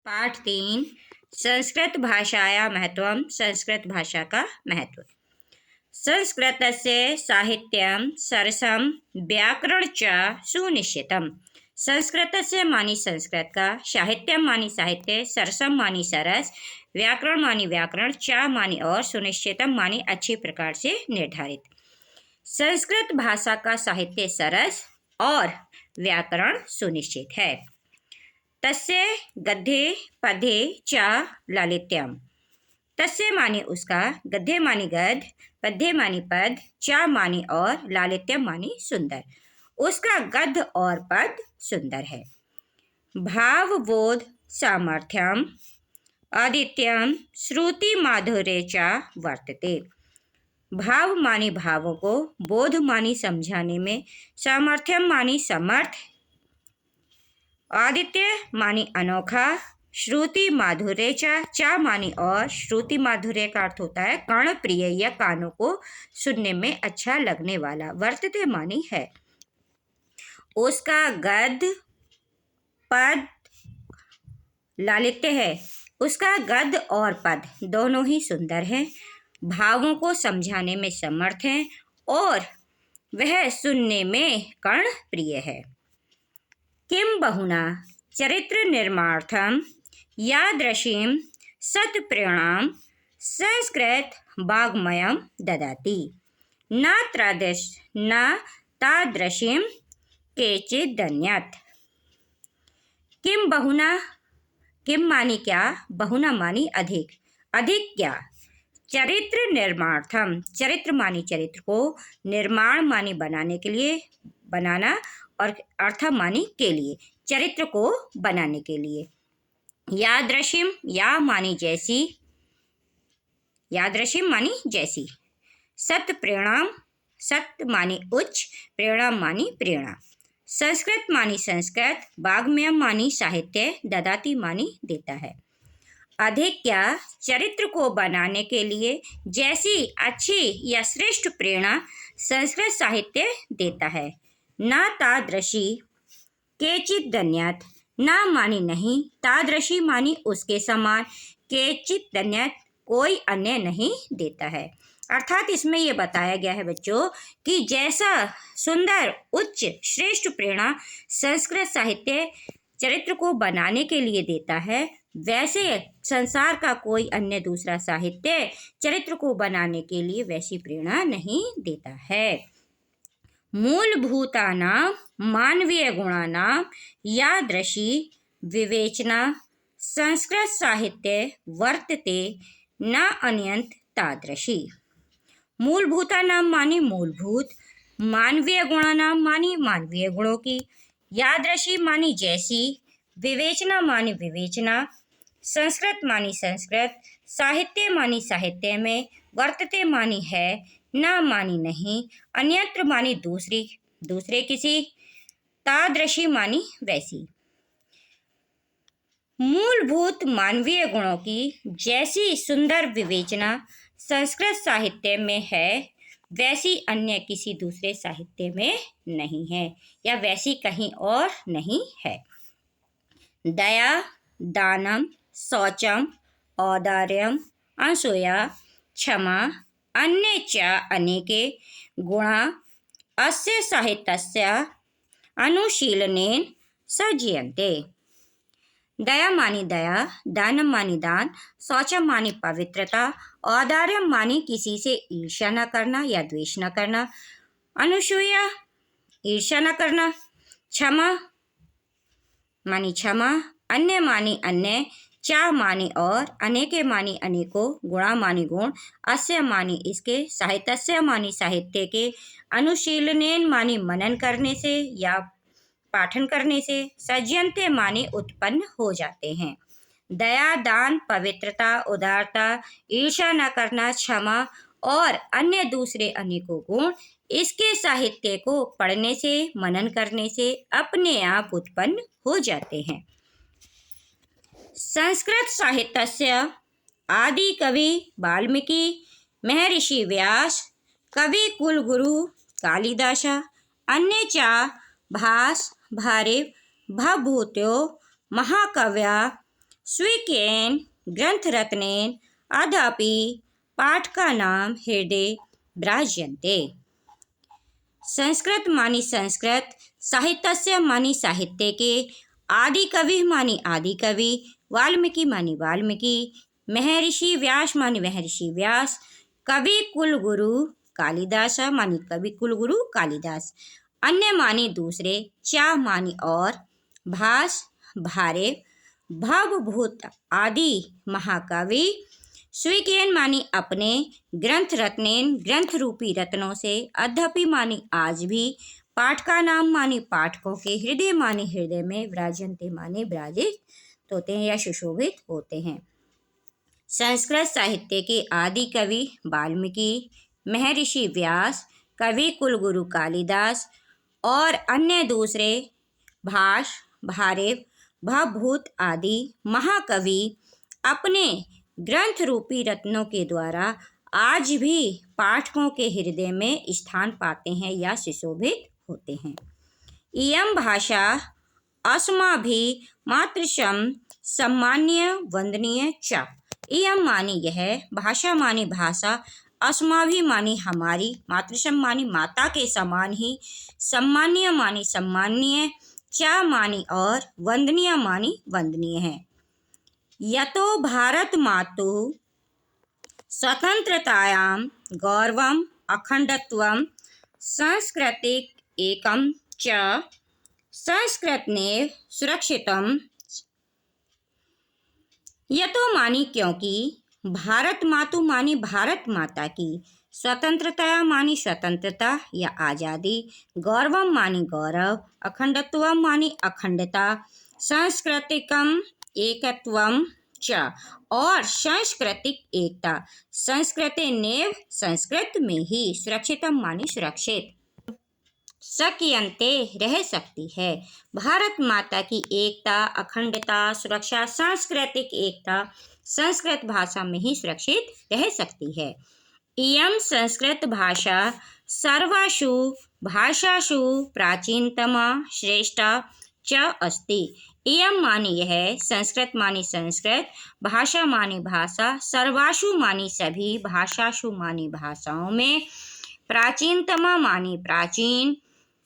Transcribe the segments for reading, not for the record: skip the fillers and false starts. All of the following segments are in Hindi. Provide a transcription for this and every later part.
पाठ 3 संस्कृत भाषाया महत्वम। संस्कृत भाषा का महत्व। संस्कृतस्य साहित्यम सरसम व्याकरण च सुनिश्चितम। संस्कृतस्य मानी संस्कृत का, साहित्यम मानी साहित्य, सरसम मानी सरस, व्याकरण मानी व्याकरण, च मानी और, सुनिश्चितम मानी अच्छी प्रकार से निर्धारित। संस्कृत भाषा का साहित्य सरस और व्याकरण सुनिश्चित है। तस्य गद्ये पद्ये च लालित्यम। तस्य मानी उसका, गद्य मानी गद्य, पद्य मानी पद, च मानी और, लालित्यम मानी सुंदर। उसका गद्य और पद सुंदर है। भावबोध सामर्थ्यम आदित्यम श्रुति माधुर्य च वर्तते। भाव मानी भावों को, बोध मानी समझाने में, सामर्थ्यम मानी समर्थ, आदित्य मानी अनोखा, श्रुति माधुर्य च मानी और, श्रुति माधुर्य का अर्थ होता है कर्ण प्रिय या कानों को सुनने में अच्छा लगने वाला। वर्तते मानी है। उसका गद्य पद लालित्य है। उसका गद्य और पद दोनों ही सुंदर हैं, भावों को समझाने में समर्थ हैं और वह सुनने में कर्ण प्रिय है। किम बहुना चरित्र निर्माणार्थम यादृशीं सत्प्रेरणां संस्कृत वाङ्मयं ददाति। न तादृशीं केचिदन्यत्। किम बहुना, किम मानी क्या, बहुना मानी अधिक, अधिक क्या। चरित्र निर्माणार्थम, चरित्र मानी चरित्र को, निर्माण मानी बनाने के लिए, बनाना, और अर्थ मानी के लिए, चरित्र को बनाने के लिए। यादृशीम, या मानी जैसी, यादृशीम मानी जैसी। सत्य प्रेरणाम, सत्य मानी उच्च, प्रेरणा मानी प्रेरणा। संस्कृत मानी संस्कृत, वाङ्मयम मानी साहित्य, ददाती मानी देता है। अधिक क्या, चरित्र को बनाने के लिए जैसी अच्छी या श्रेष्ठ प्रेरणा संस्कृत साहित्य देता है। न तादृशी केचिदन्यत्, न मानी नहीं, तादृशी मानी उसके समान, केचिदन्यत् कोई अन्य नहीं देता है। अर्थात इसमें यह बताया गया है बच्चों कि जैसा सुंदर उच्च श्रेष्ठ प्रेरणा संस्कृत साहित्य चरित्र को बनाने के लिए देता है, वैसे संसार का कोई अन्य दूसरा साहित्य चरित्र को बनाने के लिए वैसी प्रेरणा नहीं देता है। मूलभूतानां मानवीय गुणानां यादृशी विवेचना संस्कृत साहित्य वर्तते न अन्यत् तादृशी। मूलभूतानां मानी मूलभूत, मानवीय गुणानां मानी मानवीय गुणों की, यादृशी मानी जैसी, विवेचना मानी विवेचना, संस्कृत मानी संस्कृत, साहित्य मानी साहित्य में, वर्तते मानी है, न मानी नहीं, अन्यत्र मानी दूसरी, दूसरे किसी, तादृशी मानी वैसी। मूलभूत मानवीय गुणों की जैसी सुंदर विवेचना संस्कृत साहित्य में है, वैसी अन्य किसी दूसरे साहित्य में नहीं है, या वैसी कहीं और नहीं है। दया, दानम, शौचम, औदार्यम, असूया, क्षमा, अन्य च अनेके गुणा अस्य साहित्यस्य अनुशीलनेन सज्जीयन्ते। दया मानी दया, दानम मानी दान, शौचम मानी पवित्रता, औदार्यम मानी किसी से ईर्ष्या न करना या द्वेष न करना, अनुसूया ईर्ष्या न करना, क्षमा मानी क्षमा, अन्य मानी अन्य, चा मानी और, अनेके मानी अनेकों, गुणा मानी गुण, अस्य मानी इसके, साहित्यस्य मानी साहित्य के, अनुशीलनेन मानी मनन करने से या पाठन करने से, सज्जनते मानी उत्पन्न हो जाते हैं। दया, दान, पवित्रता, उदारता, ईर्ष्या न करना, क्षमा और अन्य दूसरे अनेकों गुण इसके साहित्य को पढ़ने से, मनन करने से अपने आप उत्पन्न हो जाते हैं। संस्कृत साहित्यस्य आदि कवि वाल्मीकि, महर्षि व्यास, कवि कुलगुरु कालिदास, अन्य च भास भारे भभूत्यो महाकव्या स्वीकेन ग्रंथ रत्नेन अद्यापि पाठकानां हृदये विराज्यन्ते। संस्कृत मानी संस्कृत, साहित्यस्य मानी साहित्य के, आदि कवि मानी आदि कवि, वाल्मीकि मानी वाल्मीकि, महर्षि व्यास मानी महर्षि व्यास, कवि कुलगुरु कालिदास मानी कवि कुलगुरु कालिदास, अन्य मानी दूसरे, चा मानी और, भास भारे, भवभूत आदि महाकवि, स्वीकेन मानी अपने, ग्रंथ रत्नेन ग्रंथ रूपी रत्नों से, अद्यापि मानी आज भी, पाठका नाम मानी पाठकों के, हृदय मानी हृदय में, विराजन्ते मानी विराजित होते हैं या सुशोभित होते हैं। संस्कृत साहित्य के आदि कवि वाल्मीकि, महर्षि व्यास, कवि कुलगुरु कालिदास और अन्य दूसरे, भास भारेव, भवभूत आदि महाकवि अपने ग्रंथ रूपी रत्नों के द्वारा आज भी पाठकों के हृदय में स्थान पाते हैं या सुशोभित होते हैं। इयं भाषा अस्माभिः मातृशं सम्मान्य वंदनीय च। इयं मानी यह, भाषा मानी भाषा, अस्माभिः मानी हमारी, मातृशम मानी माता के समान ही, सम्मान्य मानी सम्माननीय, च मानी और, वंदनीय मानी वंदनीय है। यतो भारत मातुः स्वतंत्रतायां गौरवम् अखंडत्वं सांस्कृतिक एकं च संस्कृतनेव सुरक्षितम्। यतो मानी क्योंकि, भारत मातु मानी भारत माता की, स्वतंत्रता मानी स्वतंत्रता या आज़ादी, गौरवम मानी गौरव, अखंडत्वम मानी अखंडता, सांस्कृतिकम एकत्वम च और सांस्कृतिक एकता, संस्कृते नेव संस्कृत में ही, सुरक्षितम मानी सुरक्षित, शक्यन्ते रह सकती है। भारत माता की एकता, अखंडता, सुरक्षा, सांस्कृतिक एकता संस्कृत भाषा में ही सुरक्षित रह सकती है। इयं संस्कृत भाषा सर्वासु भाषासु प्राचीनतमा श्रेष्ठा च अस्ति। इयं मानी यह, संस्कृत मानी संस्कृत, भाषा मानी भाषा, सर्वासु मानी सभी, भाषासु मानी भाषाओं में, प्राचीनतमा मानी प्राचीन,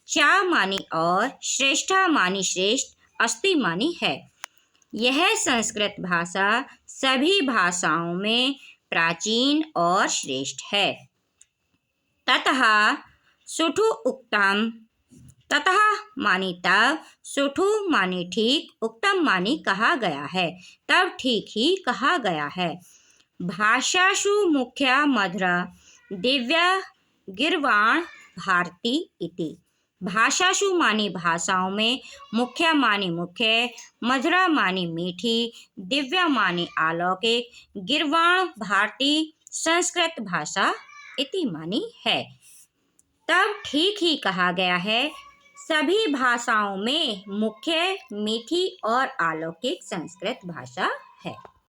चा मानी और, श्रेष्ठा मानी श्रेष्ठ, अस्ति मानी है। यह संस्कृत भाषा सभी भाषाओं में प्राचीन और श्रेष्ठ है। ततः सुठु उक्तम, ततः मानी तब, सुठु मानी ठीक, उक्तम मानी कहा गया है, तब ठीक ही कहा गया है। भाषासु मुख्या मधुरा दिव्या गीर्वाण भारती इति। भाषासु मानी भाषाओं में, मुख्य मानी मुख्य, मधुरा मानी मीठी, दिव्या मानी अलौकिक, गीर्वाण भारती संस्कृत भाषा इति मानी है। तब ठीक ही कहा गया है, सभी भाषाओं में मुख्य, मीठी और अलौकिक संस्कृत भाषा है।